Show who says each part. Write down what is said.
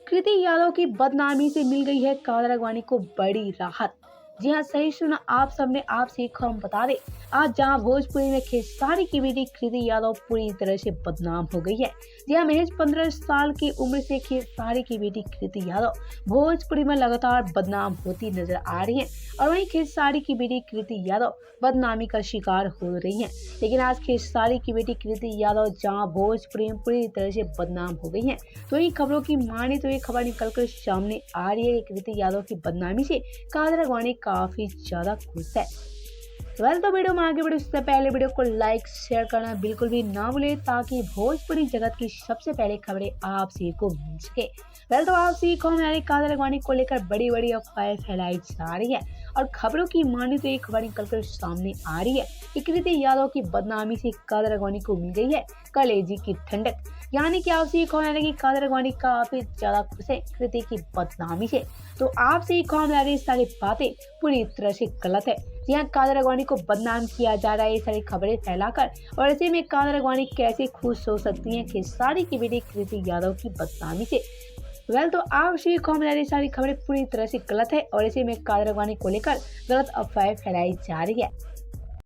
Speaker 1: कृति यादव की बदनामी से मिल गई है कादर अडवाणी को बड़ी राहत। जी हाँ, सही सुना आप सबने। आपसे एक हम बता दें, आज जहां भोजपुरी में खेसारी की बेटी कृति यादव पूरी तरह से बदनाम हो गई है। जी हाँ, महज 15 साल की उम्र से खेसारी की बेटी कृति यादव भोजपुरी में लगातार बदनाम होती नजर आ रही है और वहीं खेसारी की बेटी कृति यादव बदनामी का शिकार हो रही है। लेकिन आज खेसारी की बेटी कृति यादव जहां भोजपुरी में पूरी तरह से बदनाम हो गई है, तो इन खबरों की माने तो ये खबर निकलकर सामने आ रही है कि कृति यादव की बदनामी से कादर अडवाणी काफी ज्यादा खुश है। तो वीडियो में आगे बढ़े उससे पहले वीडियो को लाइक शेयर करना बिल्कुल भी ना भूले, ताकि भोजपुरी जगत की सबसे पहले खबरें आपसे को मिल सके। तो आपसे कादर अडवाणी को लेकर बड़ी बड़ी अफवाहें फैलाई जा रही है और खबरों की माने तो एक खबर निकलकर सामने आ रही है कि कृति यादव की बदनामी से कादर अडवाणी को मिल गई है कलेजी की ठंडक। यानी कि आपसे ये कौन है कि कादर अडवाणी काफी ज्यादा खुश है कृति की बदनामी से। तो आपसे ये कौन है, सारी बातें पूरी तरह से गलत है। यहाँ कादर अडवाणी को बदनाम किया जा रहा है ये सारी खबरें फैलाकर, और ऐसे में कादर अडवाणी कैसे खुश हो सकती हैं खेसारी की बेटी कृति यादव की बदनामी से। तो आपसे ये सारी खबरें पूरी तरह से गलत है और ऐसे में कादर अडवाणी को लेकर गलत अफवाहें फैलाई जा रही है।